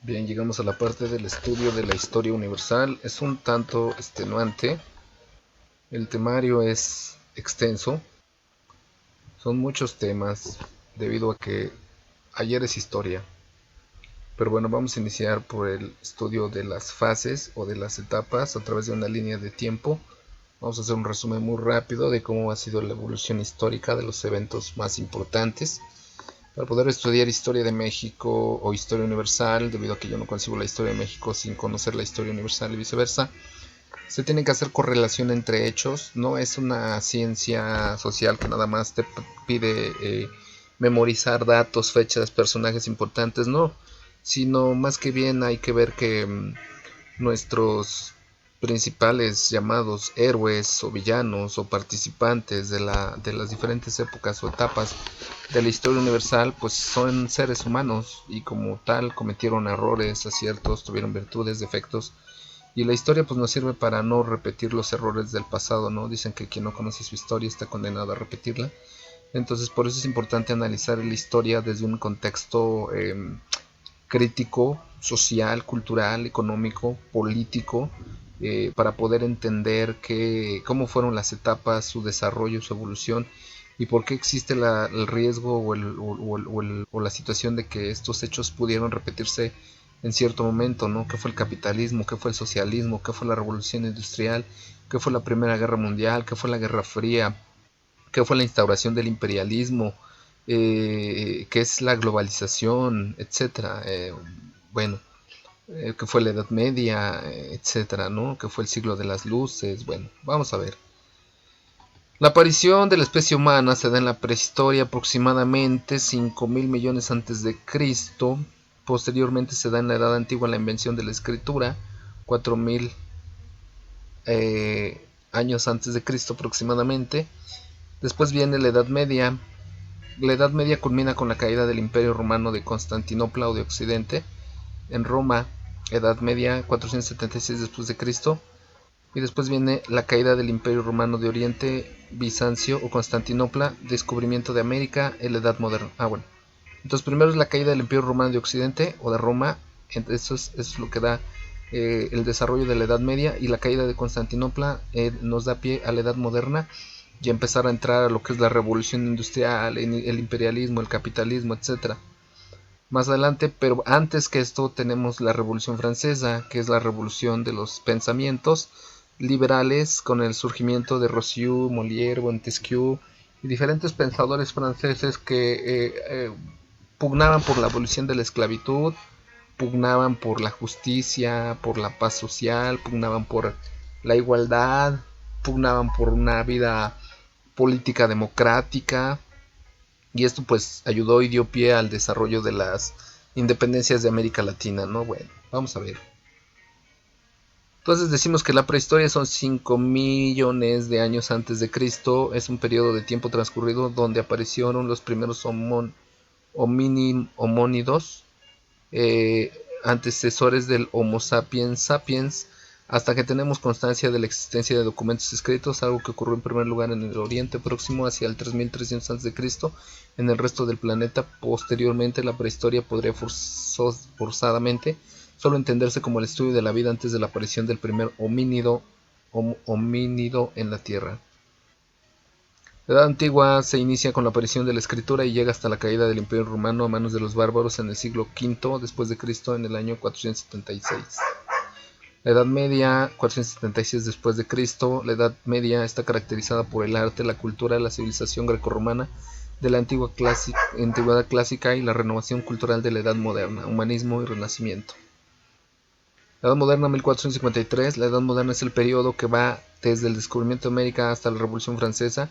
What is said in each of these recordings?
Bien, llegamos a la parte del estudio de la historia universal. Es un tanto extenuante. El temario es extenso. Son muchos temas debido a que ayer es historia. Pero bueno, vamos a iniciar por el estudio de las fases o de las etapas a través de una línea de tiempo. Vamos a hacer un resumen muy rápido de cómo ha sido la evolución histórica de los eventos más importantes. Para poder estudiar historia de México o historia universal, debido a que yo no concibo la historia de México sin conocer la historia universal y viceversa, se tiene que hacer correlación entre hechos. No es una ciencia social que nada más te pide memorizar datos, fechas, personajes importantes, no, sino más que bien hay que ver que nuestros principales llamados héroes o villanos o participantes de las diferentes épocas o etapas de la historia universal pues son seres humanos y como tal cometieron errores, aciertos, tuvieron virtudes, defectos, y la historia pues nos sirve para no repetir los errores del pasado, ¿no? Dicen que quien no conoce su historia está condenado a repetirla. Entonces por eso es importante analizar la historia desde un contexto crítico, social, cultural, económico, político, para poder entender cómo fueron las etapas, su desarrollo, su evolución y por qué existe el riesgo o la situación de que estos hechos pudieron repetirse en cierto momento, ¿no? ¿Qué fue el capitalismo? ¿Qué fue el socialismo? ¿Qué fue la revolución industrial? ¿Qué fue la Primera Guerra Mundial? ¿Qué fue la Guerra Fría? ¿Qué fue la instauración del imperialismo? ¿Qué es la globalización? Etcétera. Bueno, ¿qué fue la Edad Media? Etcétera, ¿no? ¿Qué fue el siglo de las luces? Bueno, vamos a ver. La aparición de la especie humana se da en la prehistoria, aproximadamente 5.000 millones antes de Cristo. Posteriormente se da en la Edad Antigua la invención de la escritura, 4.000 años antes de Cristo aproximadamente. Después viene la Edad Media. La Edad Media culmina con la caída del Imperio Romano de Constantinopla o de Occidente. En Roma, Edad Media, 476 después de Cristo. Y después viene la caída del Imperio Romano de Oriente, Bizancio o Constantinopla, descubrimiento de América en la Edad Moderna. Bueno. Entonces primero es la caída del Imperio Romano de Occidente o de Roma. Eso es lo que da el desarrollo de la Edad Media, y la caída de Constantinopla nos da pie a la Edad Moderna y empezar a entrar a lo que es la revolución industrial, el imperialismo, el capitalismo, etcétera. Más adelante, pero antes que esto, tenemos la Revolución Francesa, que es la revolución de los pensamientos liberales con el surgimiento de Rousseau, Molière, Montesquieu y diferentes pensadores franceses que pugnaban por la abolición de la esclavitud, pugnaban por la justicia, por la paz social, pugnaban por la igualdad, pugnaban por una vida política democrática, y esto pues ayudó y dio pie al desarrollo de las independencias de América Latina, ¿no? Bueno, vamos a ver. Entonces decimos que la prehistoria son 5 millones de años antes de Cristo, es un periodo de tiempo transcurrido donde aparecieron los primeros homónidos, antecesores del Homo sapiens sapiens, hasta que tenemos constancia de la existencia de documentos escritos, algo que ocurrió en primer lugar en el Oriente Próximo hacia el 3300 a.C. En el resto del planeta, posteriormente, la prehistoria podría forzadamente solo entenderse como el estudio de la vida antes de la aparición del primer homínido en la Tierra. La Edad Antigua se inicia con la aparición de la escritura y llega hasta la caída del Imperio Romano a manos de los bárbaros en el siglo V después de Cristo, en el año 476. La Edad Media, 476 después de Cristo. La Edad Media está caracterizada por el arte, la cultura, la civilización grecorromana de la antigüedad clásica y la renovación cultural de la Edad Moderna, humanismo y renacimiento. La Edad Moderna, 1453. La Edad Moderna es el periodo que va desde el descubrimiento de América hasta la Revolución Francesa,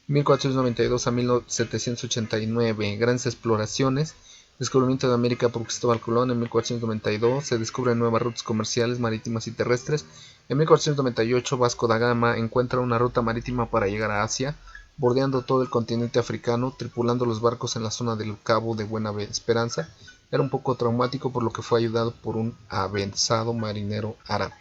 1492 a 1789. Grandes exploraciones. Descubrimiento de América por Cristóbal Colón en 1492. Se descubren nuevas rutas comerciales, marítimas y terrestres. En 1498 Vasco da Gama encuentra una ruta marítima para llegar a Asia, bordeando todo el continente africano, tripulando los barcos en la zona del Cabo de Buena Esperanza. Era un poco traumático, por lo que fue ayudado por un avanzado marinero árabe.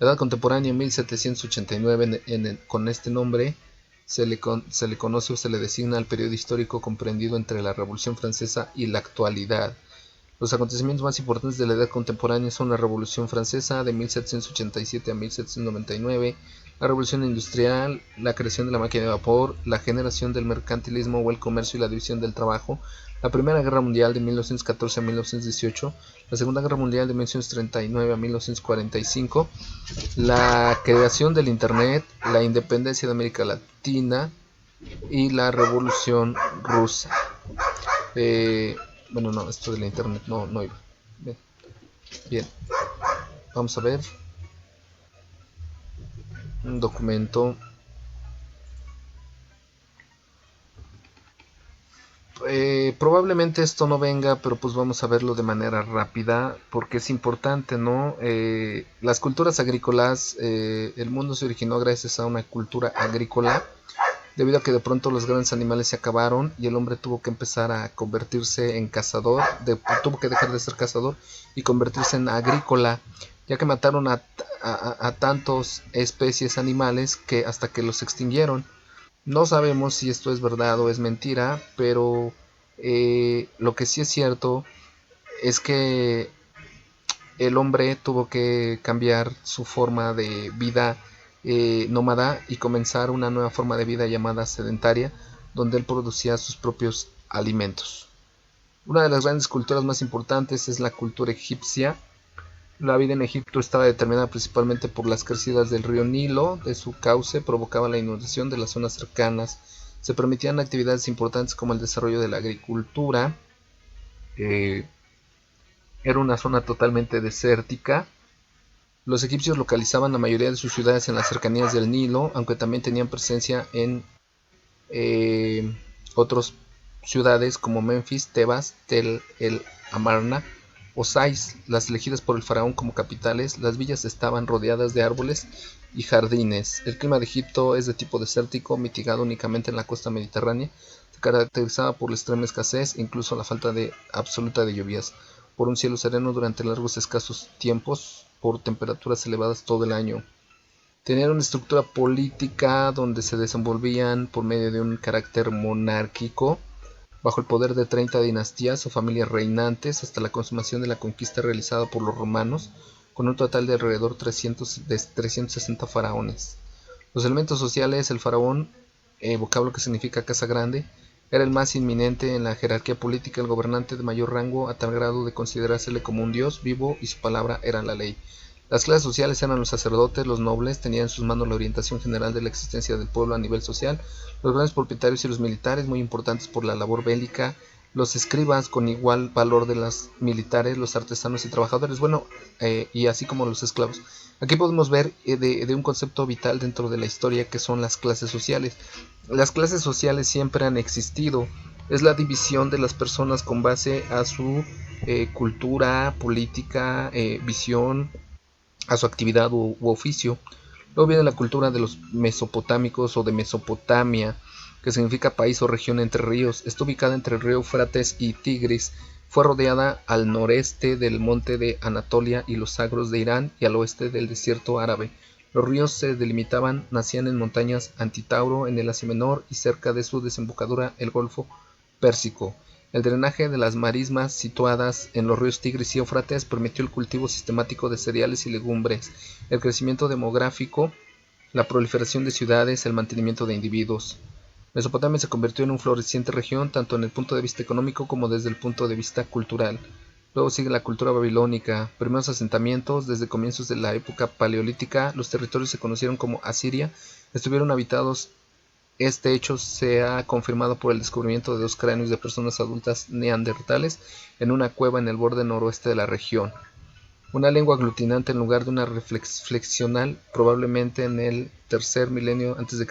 La Edad Contemporánea, 1789, con este nombre se le conoce o se le designa al periodo histórico comprendido entre la Revolución Francesa y la actualidad. Los acontecimientos más importantes de la Edad Contemporánea son la Revolución Francesa de 1787 a 1799, la Revolución Industrial, la creación de la máquina de vapor, la generación del mercantilismo o el comercio y la división del trabajo, la Primera Guerra Mundial de 1914 a 1918, la Segunda Guerra Mundial de 1939 a 1945, la creación del Internet, la independencia de América Latina y la Revolución Rusa. Bueno, no, esto de la Internet no iba. Bien, vamos a ver un documento. Probablemente esto no venga, pero pues vamos a verlo de manera rápida porque es importante, ¿no? Las culturas agrícolas, el mundo se originó gracias a una cultura agrícola, debido a que de pronto los grandes animales se acabaron y el hombre tuvo que empezar a convertirse en cazador, tuvo que dejar de ser cazador y convertirse en agrícola, ya que mataron a tantos especies animales que hasta que los extinguieron. No sabemos si esto es verdad o es mentira, pero lo que sí es cierto es que el hombre tuvo que cambiar su forma de vida nómada y comenzar una nueva forma de vida llamada sedentaria, donde él producía sus propios alimentos. Una de las grandes culturas más importantes es la cultura egipcia. La vida en Egipto estaba determinada principalmente por las crecidas del río Nilo, de su cauce provocaba la inundación de las zonas cercanas. Se permitían actividades importantes como el desarrollo de la agricultura. Era una zona totalmente desértica. Los egipcios localizaban la mayoría de sus ciudades en las cercanías del Nilo, aunque también tenían presencia en otras ciudades como Memphis, Tebas, Tel el Amarna o Sais, las elegidas por el faraón como capitales. Las villas estaban rodeadas de árboles y jardines. El clima de Egipto es de tipo desértico, mitigado únicamente en la costa mediterránea. Se caracterizaba por la extrema escasez e incluso la falta absoluta de lluvias, por un cielo sereno durante largos escasos tiempos, por temperaturas elevadas todo el año. Tenían una estructura política donde se desenvolvían por medio de un carácter monárquico, bajo el poder de 30 dinastías o familias reinantes hasta la consumación de la conquista realizada por los romanos, con un total de alrededor de 360 faraones. Los elementos sociales, el faraón, vocablo que significa casa grande, era el más inminente en la jerarquía política, el gobernante de mayor rango, a tal grado de considerársele como un dios vivo y su palabra era la ley. Las clases sociales eran los sacerdotes, los nobles, tenían en sus manos la orientación general de la existencia del pueblo a nivel social, los grandes propietarios y los militares, muy importantes por la labor bélica, los escribas con igual valor de los militares, los artesanos y trabajadores, bueno, y así como los esclavos. Aquí podemos ver de un concepto vital dentro de la historia que son las clases sociales. Las clases sociales siempre han existido, es la división de las personas con base a su cultura, política, visión, a su actividad u oficio. Luego viene la cultura de los mesopotámicos o de Mesopotamia, que significa país o región entre ríos. Está ubicada entre el río Éufrates y Tigris. Fue rodeada al noreste del monte de Anatolia y los Zagros de Irán y al oeste del desierto árabe. Los ríos se delimitaban, nacían en montañas Antitauro en el Asia Menor y cerca de su desembocadura el Golfo Pérsico. El drenaje de las marismas situadas en los ríos Tigris y Éufrates permitió el cultivo sistemático de cereales y legumbres, el crecimiento demográfico, la proliferación de ciudades, el mantenimiento de individuos. Mesopotamia se convirtió en una floreciente región tanto en el punto de vista económico como desde el punto de vista cultural. Luego sigue la cultura babilónica, primeros asentamientos. Desde comienzos de la época paleolítica, los territorios se conocieron como Asiria, estuvieron habitados. Este hecho se ha confirmado por el descubrimiento de 2 cráneos de personas adultas neandertales en una cueva en el borde noroeste de la región. Una lengua aglutinante en lugar de una flexional, probablemente en el tercer milenio a.C.,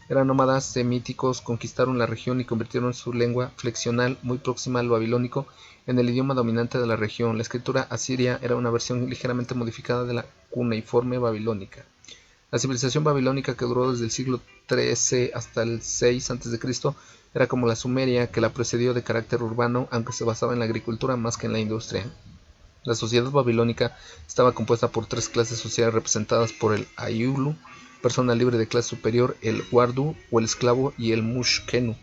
eran nómadas semíticos, conquistaron la región y convirtieron su lengua flexional, muy próxima al babilónico, en el idioma dominante de la región. La escritura asiria era una versión ligeramente modificada de la cuneiforme babilónica. La civilización babilónica, que duró desde el siglo XIII hasta el 6 a.C., era como la sumeria que la precedió, de carácter urbano, aunque se basaba en la agricultura más que en la industria. La sociedad babilónica estaba compuesta por 3 clases sociales representadas por el Ayulu, persona libre de clase superior, el Wardu o el esclavo y el Mushkenu,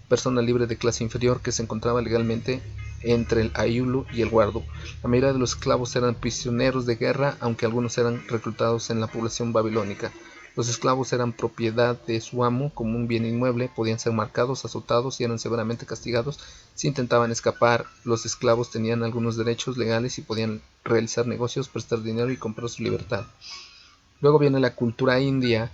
persona libre de clase inferior que se encontraba legalmente entre el Aiulu y el Guardo. La mayoría de los esclavos eran prisioneros de guerra, aunque algunos eran reclutados en la población babilónica. Los esclavos eran propiedad de su amo como un bien inmueble, podían ser marcados, azotados y eran severamente castigados si intentaban escapar. Los esclavos tenían algunos derechos legales y podían realizar negocios, prestar dinero y comprar su libertad. Luego viene la cultura india.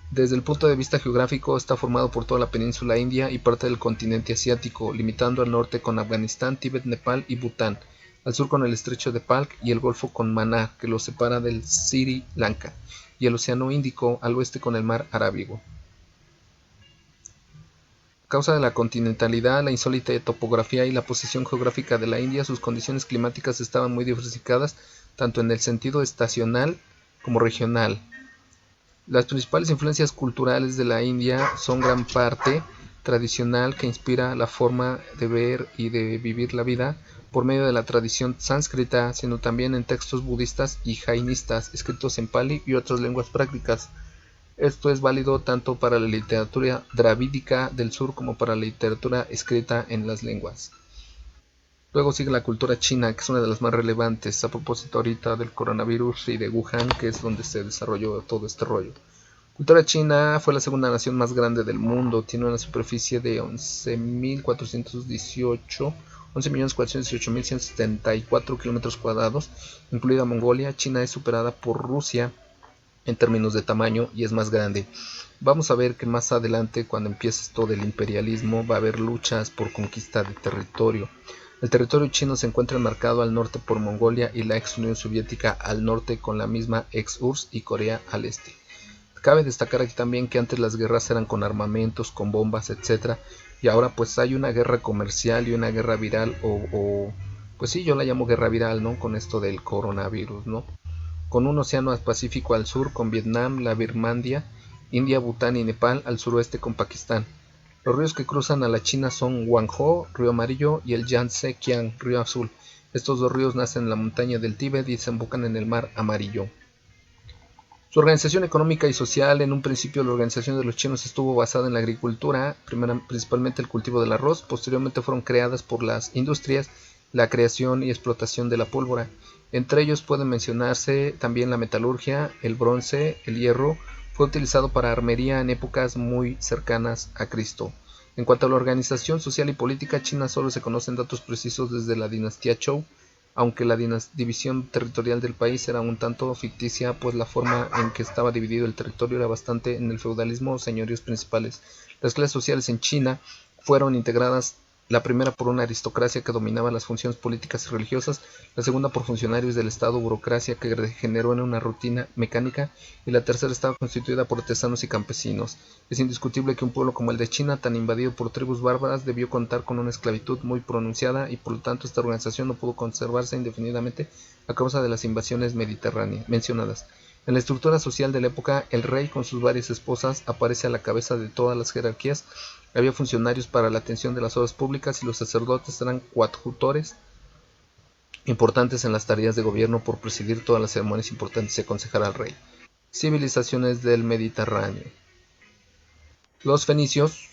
Desde el punto de vista geográfico está formado por toda la península india y parte del continente asiático, limitando al norte con Afganistán, Tíbet, Nepal y Bután, al sur con el estrecho de Palk y el golfo con Manar, que lo separa del Sri Lanka, y el océano Índico al oeste con el mar Arábigo. A causa de la continentalidad, la insólita topografía y la posición geográfica de la India, sus condiciones climáticas estaban muy diversificadas, tanto en el sentido estacional como regional. Las principales influencias culturales de la India son gran parte tradicional que inspira la forma de ver y de vivir la vida por medio de la tradición sánscrita, sino también en textos budistas y jainistas escritos en pali y otras lenguas prácticas. Esto es válido tanto para la literatura dravídica del sur como para la literatura escrita en las lenguas. Luego sigue la cultura china, que es una de las más relevantes, a propósito ahorita del coronavirus y de Wuhan, que es donde se desarrolló todo este rollo. Cultura china fue la segunda nación más grande del mundo, tiene una superficie de 11.418.174 kilómetros cuadrados, incluida Mongolia. China es superada por Rusia en términos de tamaño y es más grande. Vamos a ver que más adelante, cuando empiece esto del imperialismo, va a haber luchas por conquista de territorio. El territorio chino se encuentra enmarcado al norte por Mongolia y la ex Unión Soviética, al norte con la misma ex URSS y Corea al este. Cabe destacar aquí también que antes las guerras eran con armamentos, con bombas, etc. Y ahora pues hay una guerra comercial y una guerra viral pues sí, yo la llamo guerra viral, ¿no? Con esto del coronavirus, ¿no? Con un océano Pacífico al sur con Vietnam, la Birmania, India, Bután y Nepal al suroeste con Pakistán. Los ríos que cruzan a la China son Huangho, río amarillo, y el Yangtze-Kiang, río azul. Estos dos ríos nacen en la montaña del Tíbet y desembocan en el mar amarillo. Su organización económica y social, en un principio la organización de los chinos estuvo basada en la agricultura, principalmente el cultivo del arroz, posteriormente fueron creadas por las industrias, la creación y explotación de la pólvora. Entre ellos pueden mencionarse también la metalurgia, el bronce, el hierro, fue utilizado para armería en épocas muy cercanas a Cristo. En cuanto a la organización social y política, China solo se conocen datos precisos desde la dinastía Zhou, aunque la división territorial del país era un tanto ficticia, pues la forma en que estaba dividido el territorio era bastante en el feudalismo o señoríos principales. Las clases sociales en China fueron integradas, la primera por una aristocracia que dominaba las funciones políticas y religiosas, la segunda por funcionarios del Estado, burocracia que degeneró en una rutina mecánica, y la tercera estaba constituida por artesanos y campesinos. Es indiscutible que un pueblo como el de China, tan invadido por tribus bárbaras, debió contar con una esclavitud muy pronunciada y por lo tanto esta organización no pudo conservarse indefinidamente a causa de las invasiones mediterráneas mencionadas. En la estructura social de la época, el rey con sus varias esposas aparece a la cabeza de todas las jerarquías. Había funcionarios para la atención de las obras públicas y los sacerdotes eran coadjutores importantes en las tareas de gobierno por presidir todas las ceremonias importantes y aconsejar al rey. Civilizaciones del Mediterráneo. Los fenicios,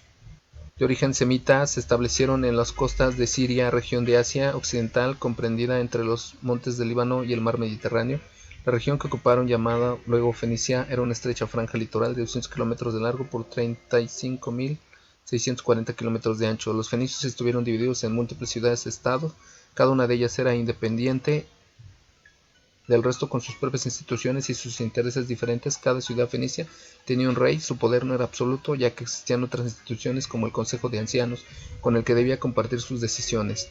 de origen semita, se establecieron en las costas de Siria, región de Asia Occidental, comprendida entre los montes del Líbano y el mar Mediterráneo. La región que ocuparon, llamada luego Fenicia, era una estrecha franja litoral de 200 kilómetros de largo por 35.640 kilómetros de ancho. Los fenicios estuvieron divididos en múltiples ciudades-estados, cada una de ellas era independiente del resto con sus propias instituciones y sus intereses diferentes. Cada ciudad fenicia tenía un rey, su poder no era absoluto, ya que existían otras instituciones como el Consejo de Ancianos, con el que debía compartir sus decisiones.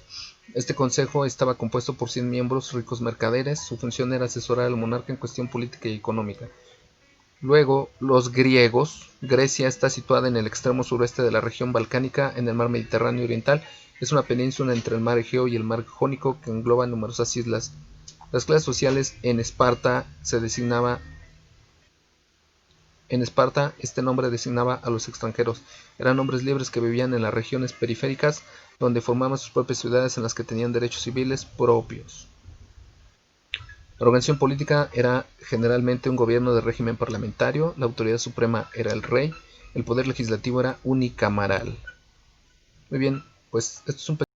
Este consejo estaba compuesto por 100 miembros ricos mercaderes, su función era asesorar al monarca en cuestión política y económica. Luego, los griegos. Grecia está situada en el extremo suroeste de la región balcánica, en el mar Mediterráneo oriental. Es una península entre el mar Egeo y el mar Jónico que engloba numerosas islas. Las clases sociales en Esparta este nombre designaba a los extranjeros. Eran hombres libres que vivían en las regiones periféricas, donde formaban sus propias ciudades en las que tenían derechos civiles propios. La organización política era generalmente un gobierno de régimen parlamentario, la autoridad suprema era el rey, el poder legislativo era unicameral. Muy bien, pues esto es un